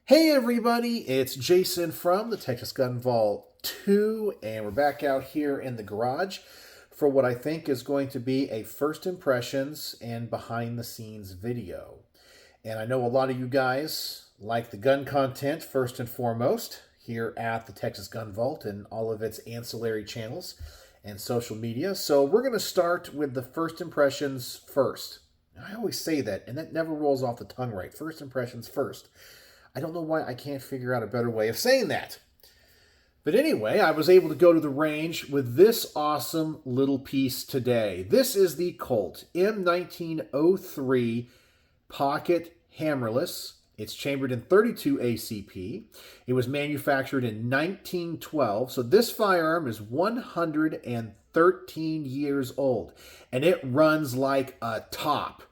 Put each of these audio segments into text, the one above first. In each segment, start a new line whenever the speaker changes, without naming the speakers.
Hey everybody, it's Jason from the Texas Gun Vault 2, and we're back out here in the garage for what I think is going to be a first impressions and behind the scenes video. And I know a lot of you guys like the gun content first and foremost here at the Texas Gun Vault and all of its ancillary channels and social media. So we're going to start with the first impressions first. I always say that, and that never rolls off the tongue right. First impressions first. I don't know why I can't figure out a better way of saying that. But anyway, I was able to go to the range with this awesome little piece today. This is the Colt M1903 Pocket Hammerless. It's chambered in 32 ACP. It was manufactured in 1912. So this firearm is 113 years old. And it runs like a top.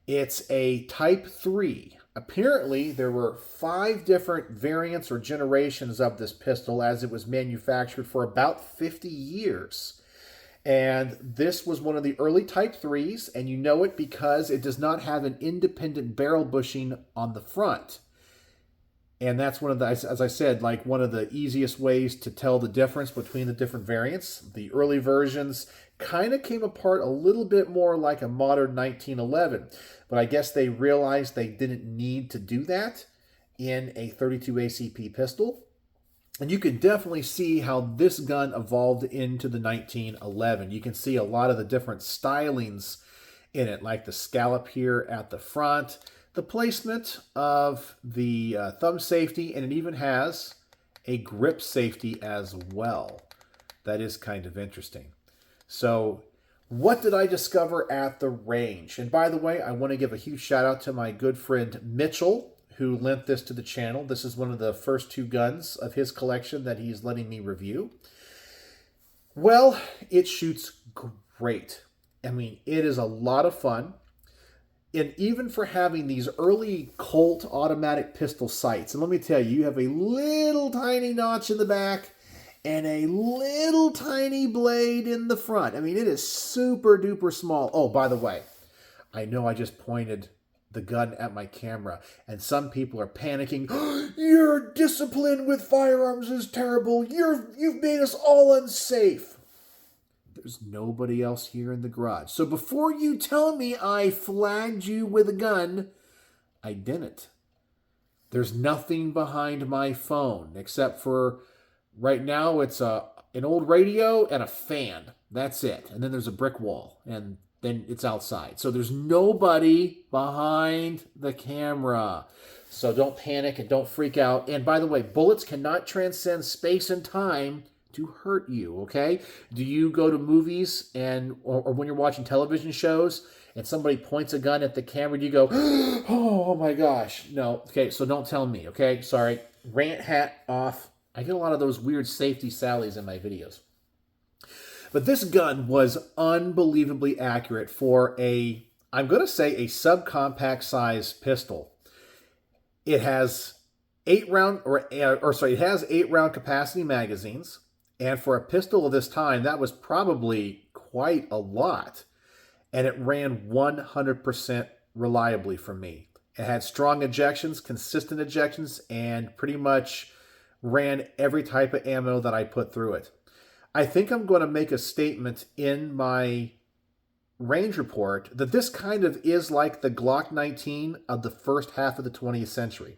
It's a Type 3. Apparently, there were 5 different variants or generations of this pistol as it was manufactured for about 50 years. And this was one of the early Type 3s, and you know it because it does not have an independent barrel bushing on the front. And that's one of the, as I said, like one of the easiest ways to tell the difference between the different variants. The early versions kind of came apart a little bit more like a modern 1911. But I guess they realized they didn't need to do that in a 32 ACP pistol. And you can definitely see how this gun evolved into the 1911. You can see a lot of the different stylings in it, like the scallop here at the front, the placement of the thumb safety, and it even has a grip safety as well. That is kind of interesting. So what did I discover at the range? And by the way, I want to give a huge shout out to my good friend Mitchell, who lent this to the channel. This is one of the first 2 guns of his collection that he's letting me review. Well, it shoots great. I mean, it is a lot of fun. And even for having these early Colt automatic pistol sights, and let me tell you, you have a little tiny notch in the back and a little tiny blade in the front. I mean, it is super duper small. Oh, by the way, I know I just pointed the gun at my camera, and some people are panicking. Your discipline with firearms is terrible. You've made us all unsafe. There's nobody else here in the garage. So before you tell me I flagged you with a gun, I didn't. There's nothing behind my phone except for right now it's an old radio and a fan. That's it. And then there's a brick wall, and then it's outside. So there's nobody behind the camera. So don't panic and don't freak out. And by the way, bullets cannot transcend space and time to hurt you, okay? Do you go to movies or when you're watching television shows and somebody points a gun at the camera, do you go, oh my gosh? No, okay, so don't tell me, okay? Sorry, rant hat off. I get a lot of those weird safety sallies in my videos. But this gun was unbelievably accurate for I'm going to say a subcompact size pistol. It has 8 round it has 8 round capacity magazines, and for a pistol of this time, that was probably quite a lot. And it ran 100% reliably for me. It had strong ejections, consistent ejections, and pretty much ran every type of ammo that I put through it. I think I'm going to make a statement in my range report that this kind of is like the Glock 19 of the first half of the 20th century.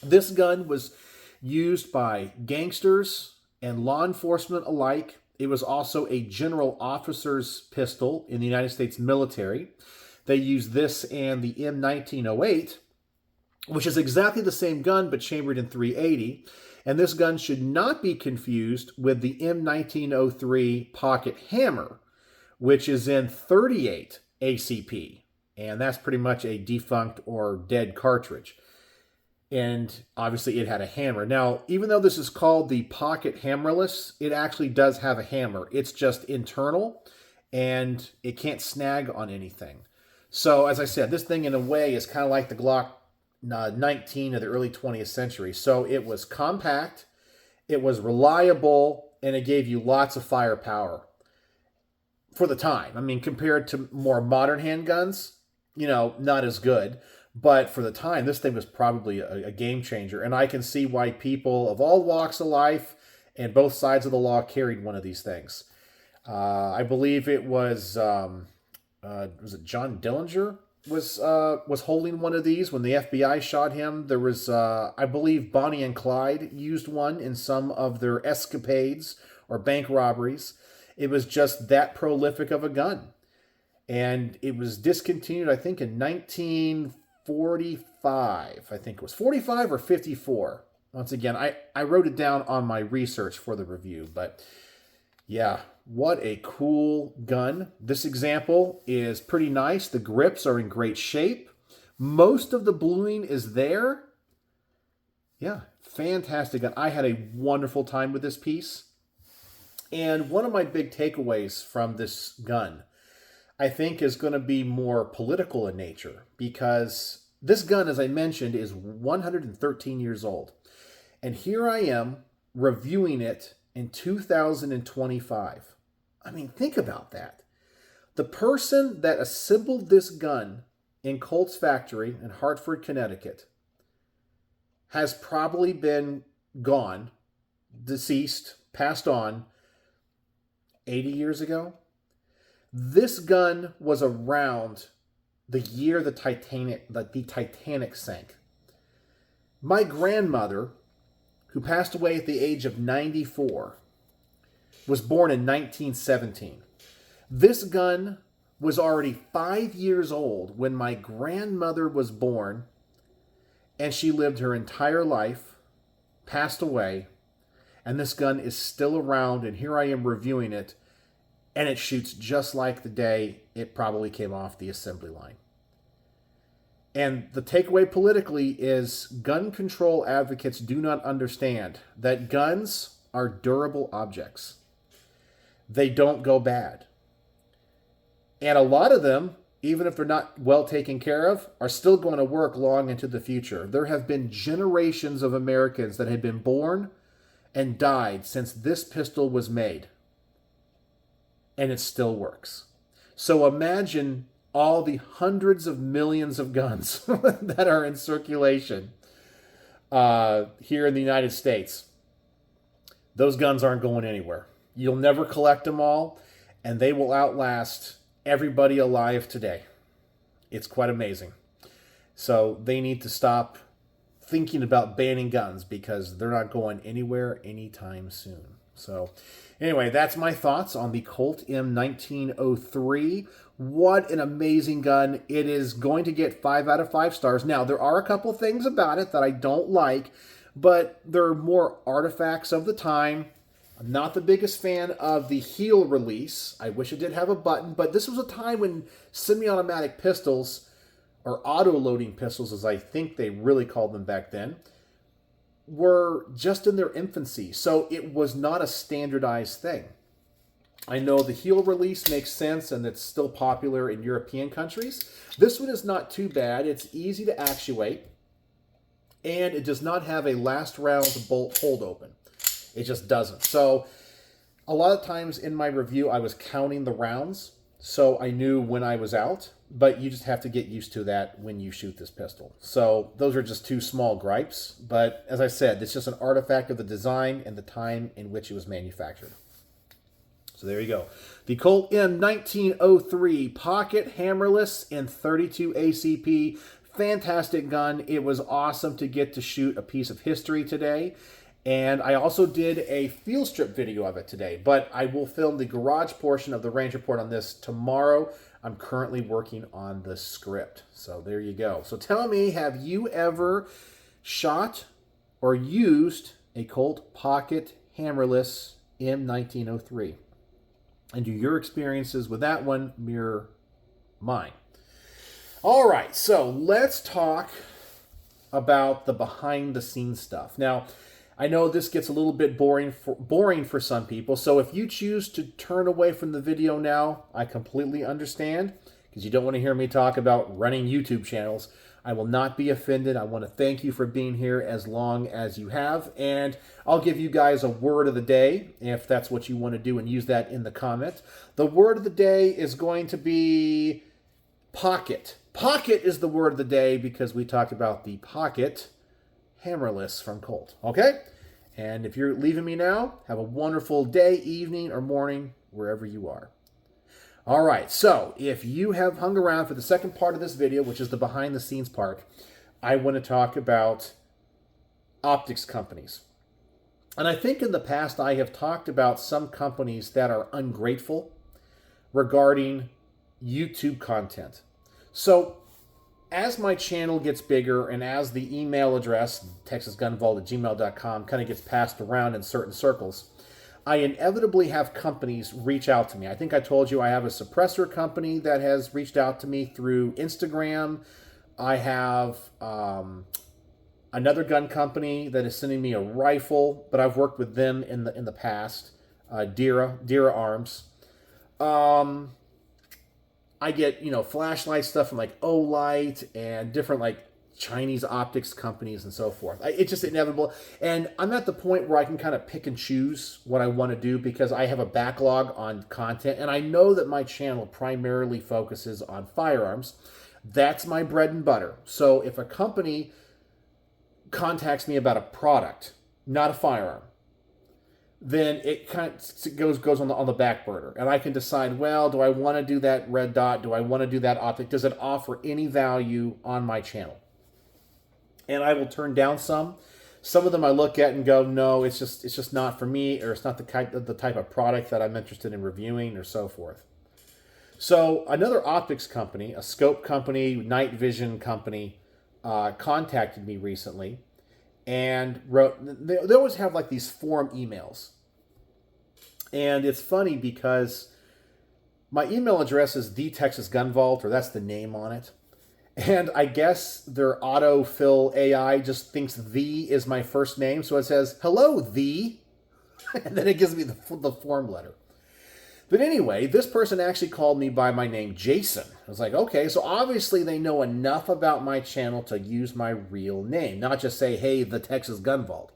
This gun was used by gangsters and law enforcement alike. It was also a general officer's pistol in the United States military. They used this and the M1908, which is exactly the same gun but chambered in .380. And this gun should not be confused with the M1903 Pocket Hammer, which is in 38 ACP. And that's pretty much a defunct or dead cartridge. And obviously it had a hammer. Now, even though this is called the Pocket Hammerless, it actually does have a hammer. It's just internal, and it can't snag on anything. So, as I said, this thing in a way is kind of like the Glock 19 of the early 20th century. So it was compact, it was reliable, and it gave you lots of firepower for the time. I mean, compared to more modern handguns, not as good. But for the time, this thing was probably a game changer. And I can see why people of all walks of life and both sides of the law carried one of these things. I believe it was it John Dillinger was holding one of these when the FBI shot him. There was, I believe, Bonnie and Clyde used one in some of their escapades or bank robberies. It was just that prolific of a gun. And it was discontinued, I think, in 1945. I think it was 45 or 54. Once again, I wrote it down on my research for the review. But yeah, what a cool gun. This example is pretty nice. The grips are in great shape. Most of the bluing is there. Yeah, fantastic gun. I had a wonderful time with this piece. And one of my big takeaways from this gun, I think, is going to be more political in nature, because this gun, as I mentioned, is 113 years old. And here I am reviewing it in 2025. I mean, think about that. The person that assembled this gun in Colt's factory in Hartford, Connecticut, has probably been gone, deceased, passed on 80 years ago. This gun was around the year the Titanic sank. My grandmother, who passed away at the age of 94, was born in 1917. This gun was already 5 years old when my grandmother was born, and she lived her entire life, passed away, and this gun is still around, and here I am reviewing it, and it shoots just like the day it probably came off the assembly line. And the takeaway politically is gun control advocates do not understand that guns are durable objects. They don't go bad. And a lot of them, even if they're not well taken care of, are still going to work long into the future. There have been generations of Americans that have been born and died since this pistol was made. And it still works. So imagine all the hundreds of millions of guns that are in circulation here in the United States. Those guns aren't going anywhere. You'll never collect them all, and they will outlast everybody alive today. It's quite amazing. So they need to stop thinking about banning guns, because they're not going anywhere anytime soon. So anyway, that's my thoughts on the Colt M1903. What an amazing gun. It is going to get 5 out of 5 stars. Now, there are a couple things about it that I don't like, but they're more artifacts of the time. I'm not the biggest fan of the heel release. I wish it did have a button, but this was a time when semi-automatic pistols, or auto-loading pistols as I think they really called them back then, were just in their infancy. So it was not a standardized thing. I know the heel release makes sense, and it's still popular in European countries. This one is not too bad. It's easy to actuate, and it does not have a last round bolt hold open. It just doesn't. So a lot of times in my review, I was counting the rounds, so I knew when I was out, but you just have to get used to that when you shoot this pistol. So those are just two small gripes, but as I said, it's just an artifact of the design and the time in which it was manufactured. So there you go. The Colt M1903 Pocket Hammerless in 32 ACP. Fantastic gun. It was awesome to get to shoot a piece of history today. And I also did a field strip video of it today, but I will film the garage portion of the range report on this tomorrow. I'm currently working on the script. So there you go. So tell me, have you ever shot or used a Colt Pocket Hammerless M1903? And do your experiences with that one mirror mine? All right, so let's talk about the behind-the-scenes stuff. Now, I know this gets a little bit boring for some people, so if you choose to turn away from the video now, I completely understand, because you don't want to hear me talk about running YouTube channels. I will not be offended. I want to thank you for being here as long as you have, and I'll give you guys a word of the day, if that's what you want to do, and use that in the comment. The word of the day is going to be pocket. Pocket is the word of the day because we talked about the Pocket Hammerless from Colt. Okay? And if you're leaving me now, have a wonderful day, evening, or morning, wherever you are. All right, so if you have hung around for the second part of this video, which is the behind-the-scenes part, I want to talk about optics companies. And I think in the past I have talked about some companies that are ungrateful regarding YouTube content. So as my channel gets bigger and as the email address, texasgunvault@gmail.com, kind of gets passed around in certain circles, I inevitably have companies reach out to me. I think I told you I have a suppressor company that has reached out to me through Instagram. I have another gun company that is sending me a rifle, but I've worked with them in the past. Dira Arms. I get, flashlight stuff from like Olight and different like Chinese optics companies and so forth. It's just inevitable. And I'm at the point where I can kind of pick and choose what I want to do because I have a backlog on content. And I know that my channel primarily focuses on firearms. That's my bread and butter. So if a company contacts me about a product, not a firearm, then it kind of goes on the back burner. And I can decide, well, do I want to do that red dot? Do I want to do that optic? Does it offer any value on my channel? And I will turn down some. Some of them I look at and go, no, it's just not for me, or it's not the type of product that I'm interested in reviewing, or so forth. So another optics company, a scope company, night vision company, contacted me recently and wrote, they always have like these forum emails. And it's funny because my email address is the Texas Gun Vault, or that's the name on it. And I guess their autofill AI just thinks the is my first name. So it says, hello, the. And then it gives me the form letter. But anyway, this person actually called me by my name, Jason. I was like, okay, so obviously they know enough about my channel to use my real name, not just say, hey, the Texas Gun Vault.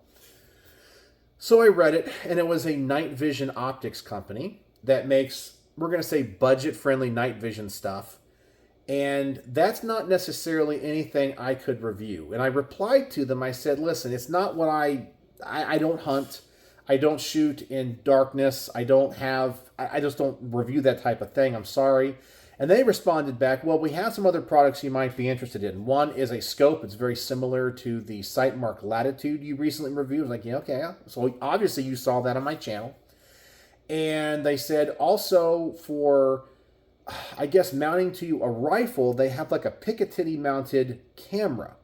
So I read it, and it was a night vision optics company that makes, we're going to say, budget-friendly night vision stuff. And that's not necessarily anything I could review. And I replied to them, I said, listen, it's not what I don't hunt. I don't shoot in darkness. I just don't review that type of thing. I'm sorry. And they responded back, well, we have some other products you might be interested in. One is a scope. It's very similar to the Sightmark Latitude you recently reviewed. I was like, yeah, okay. So obviously you saw that on my channel. And they said also for, I guess, mounting to a rifle, they have like a Picatinny mounted camera.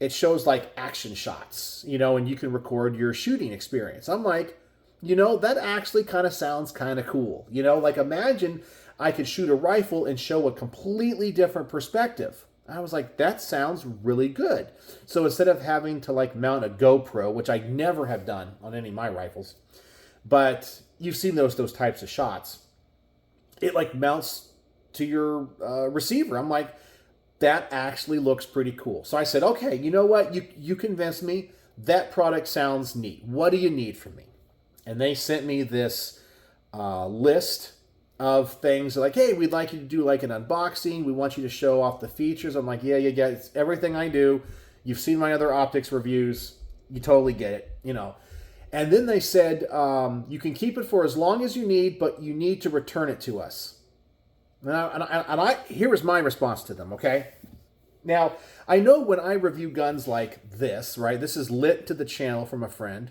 It shows like action shots, and you can record your shooting experience. I'm like, that actually kind of sounds kind of cool. Like imagine I could shoot a rifle and show a completely different perspective. I was like, that sounds really good. So instead of having to like mount a GoPro, which I never have done on any of my rifles, but you've seen those types of shots, it like mounts to your receiver. I'm like, that actually looks pretty cool. So I said, okay, you know what? You convinced me. That product sounds neat. What do you need from me? And they sent me this list of things like, hey, we'd like you to do like an unboxing. We want you to show off the features. I'm like, yeah, it's everything I do. You've seen my other optics reviews. You totally get it, And then they said, you can keep it for as long as you need, but you need to return it to us. And here was my response to them, okay? Now, I know when I review guns like this, right? This is lit to the channel from a friend.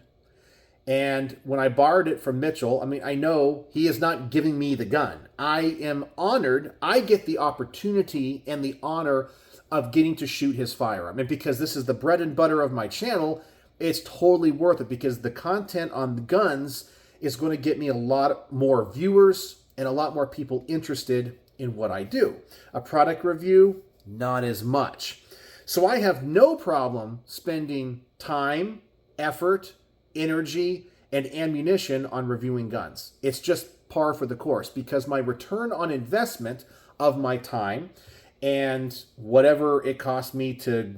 And when I borrowed it from Mitchell, I know he is not giving me the gun. I am honored. I get the opportunity and the honor of getting to shoot his firearm. And because this is the bread and butter of my channel, it's totally worth it because the content on the guns is going to get me a lot more viewers and a lot more people interested in what I do. A product review, not as much. So I have no problem spending time, effort, energy, and ammunition on reviewing guns. It's just par for the course because my return on investment of my time and whatever it costs me to,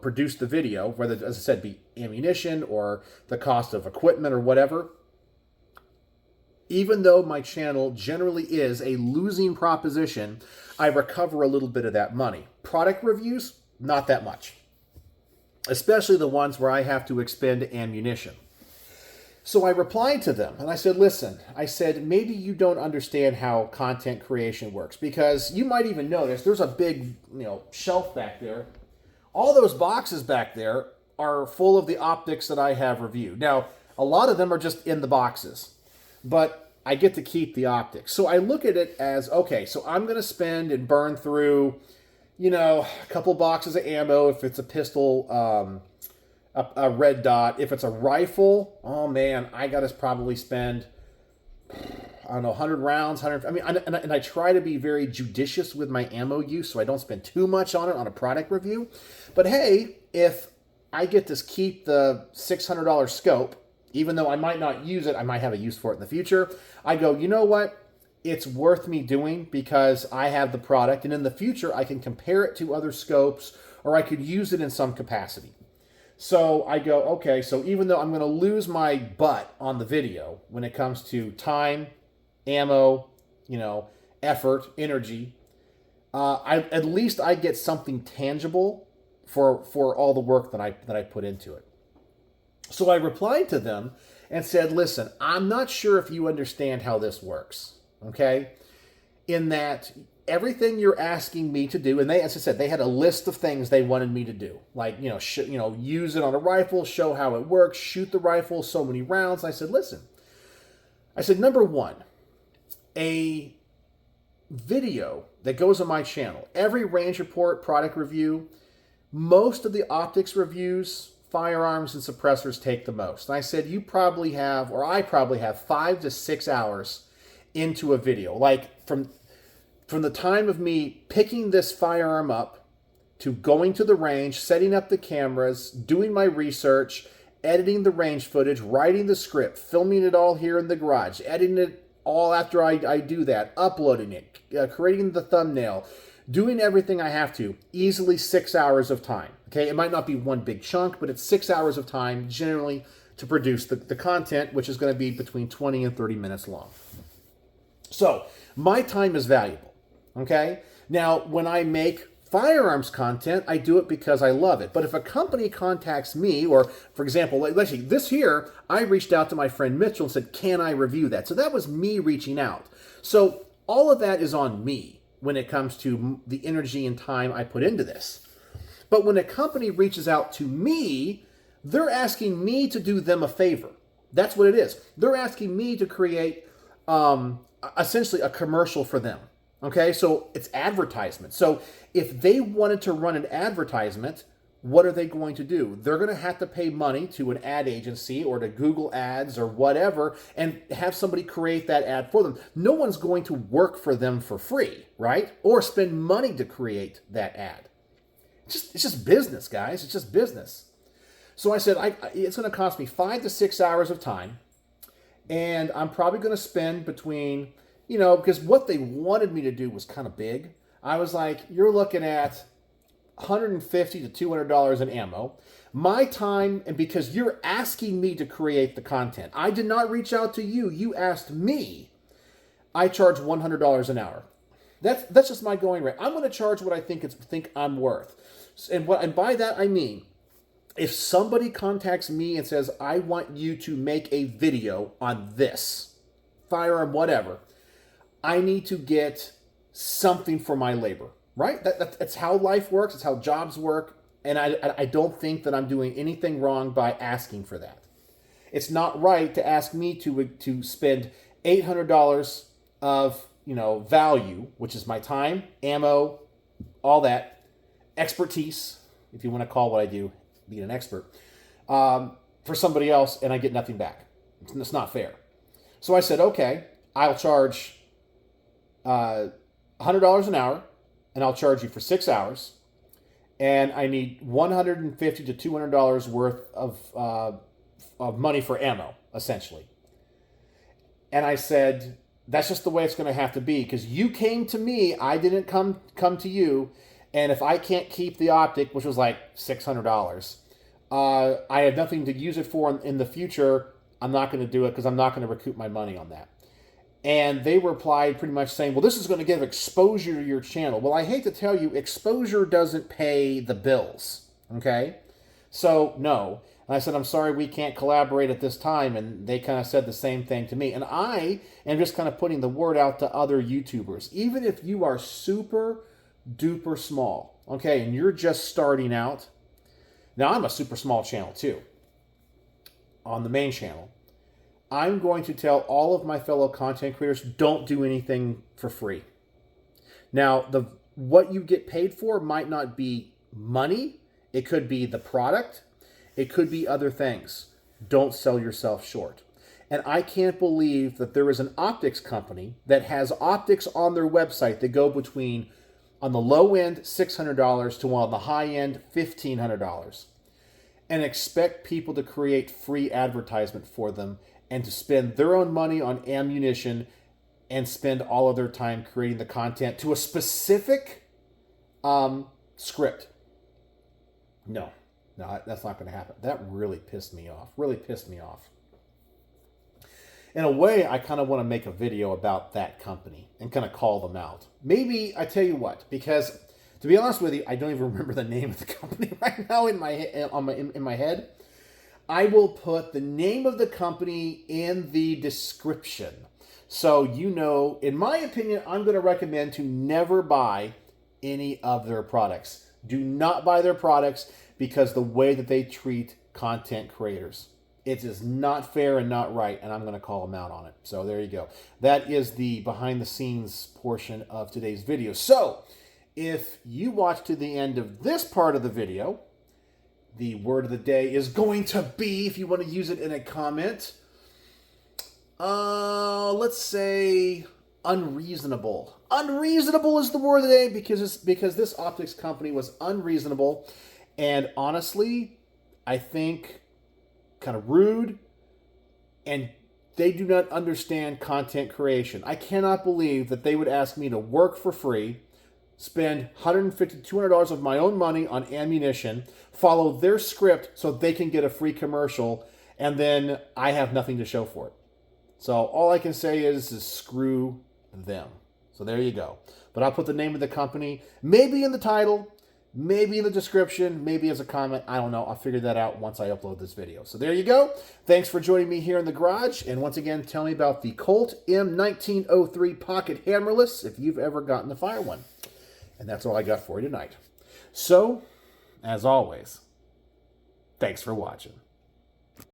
produce the video, whether, as I said, be ammunition or the cost of equipment or whatever, even though my channel generally is a losing proposition, I recover a little bit of that money. Product reviews, not that much, especially the ones where I have to expend ammunition. So I replied to them and I said, listen, I said, maybe you don't understand how content creation works, because you might even notice there's a big, shelf back there. All those boxes back there are full of the optics that I have reviewed. Now, a lot of them are just in the boxes, but I get to keep the optics. So I look at it as, okay, so I'm going to spend and burn through, a couple boxes of ammo if it's a pistol, a red dot. If it's a rifle, oh man, I got to probably spend, 100 rounds, and I try to be very judicious with my ammo use so I don't spend too much on it on a product review. But hey, if I get to keep the $600 scope, even though I might not use it, I might have a use for it in the future, I go, you know what? It's worth me doing because I have the product, and in the future I can compare it to other scopes, or I could use it in some capacity. So I go, okay, so even though I'm going to lose my butt on the video when it comes to time, ammo, effort, energy, at least I get something tangible for all the work that I put into it. So I replied to them and said, listen, I'm not sure if you understand how this works, okay? In that everything you're asking me to do, and they, as I said, they had a list of things they wanted me to do, like, use it on a rifle, show how it works, shoot the rifle, so many rounds. I said, listen, number one, a video that goes on my channel, every range report, product review, most of the optics reviews, firearms and suppressors take the most. And I said, I probably have 5 to 6 hours into a video, like from the time of me picking this firearm up to going to the range, setting up the cameras, doing my research, editing the range footage, writing the script, filming it all here in the garage, editing it all after I do that, uploading it, creating the thumbnail, doing everything I have to, easily 6 hours of time. Okay, it might not be one big chunk, but it's 6 hours of time generally to produce the content, which is going to be between 20 and 30 minutes long. So my time is valuable. Okay, now when I make firearms content, I do it because I love it. But if a company contacts me, or for example, let's see, this here, I reached out to my friend Mitchell and said, can I review that? So that was me reaching out. So all of that is on me when it comes to the energy and time I put into this. But when a company reaches out to me, they're asking me to do them a favor. That's what it is. They're asking me to create essentially a commercial for them. Okay, so it's advertisement. So if they wanted to run an advertisement, what are they going to do? They're going to have to pay money to an ad agency or to Google Ads or whatever and have somebody create that ad for them. No one's going to work for them for free, right? Or spend money to create that ad. It's just business, guys. It's just business. So I said, it's going to cost me 5 to 6 hours of time, and I'm probably going to spend between, because what they wanted me to do was kind of big. I was like, you're looking at $150 to $200 in ammo. My time, and because you're asking me to create the content, I did not reach out to you. You asked me. I charge $100 an hour. That's just my going rate. I'm going to charge what I think I'm worth. And by that I mean, if somebody contacts me and says, I want you to make a video on this firearm, whatever, I need to get something for my labor, right? That's how life works. It's how jobs work. And I don't think that I'm doing anything wrong by asking for that. It's not right to ask me to spend $800 of, value, which is my time, ammo, all that, expertise, if you want to call what I do being an expert, for somebody else, and I get nothing back. It's not fair. So I said, okay, I'll charge $100 an hour, and I'll charge you for 6 hours, and I need $150 to $200 worth of money for ammo, essentially. And I said, that's just the way it's going to have to be, because you came to me, I didn't come to you, and if I can't keep the optic, which was like $600, I have nothing to use it for in the future. I'm not going to do it because I'm not going to recoup my money on that. And they replied pretty much saying, well, this is going to give exposure to your channel. Well, I hate to tell you, exposure doesn't pay the bills, okay? So, no. And I said, I'm sorry, we can't collaborate at this time. And they kind of said the same thing to me. And I am just kind of putting the word out to other YouTubers. Even if you are super duper small, okay, and you're just starting out. Now, I'm a super small channel too, on the main channel. I'm going to tell all of my fellow content creators, don't do anything for free. Now, what you get paid for might not be money. It could be the product. It could be other things. Don't sell yourself short. And I can't believe that there is an optics company that has optics on their website that go between, on the low end, $600 to on the high end, $1,500. And expect people to create free advertisement for them and to spend their own money on ammunition and spend all of their time creating the content to a specific script. No, that's not going to happen. That really pissed me off. In a way, I kind of want to make a video about that company and kind of call them out. Maybe, I tell you what, because to be honest with you, I don't even remember the name of the company right now in my head. I will put the name of the company in the description. So you know, in my opinion, I'm going to recommend to never buy any of their products. Do not buy their products because the way that they treat content creators. It is not fair and not right, and I'm going to call them out on it. So there you go. That is the behind the scenes portion of today's video. So if you watch to the end of this part of the video, the word of the day is going to be, if you want to use it in a comment, let's say unreasonable. Unreasonable is the word of the day because this optics company was unreasonable and honestly, I think kind of rude, and they do not understand content creation. I cannot believe that they would ask me to work for free, spend $150, $200 of my own money on ammunition, follow their script so they can get a free commercial, and then I have nothing to show for it. So all I can say is screw them. So there you go. But I'll put the name of the company, maybe in the title, maybe in the description, maybe as a comment. I don't know. I'll figure that out once I upload this video. So there you go. Thanks for joining me here in the garage. And once again, tell me about the Colt M1903 Pocket Hammerless if you've ever gotten to fire one. And that's all I got for you tonight. So, as always, thanks for watching.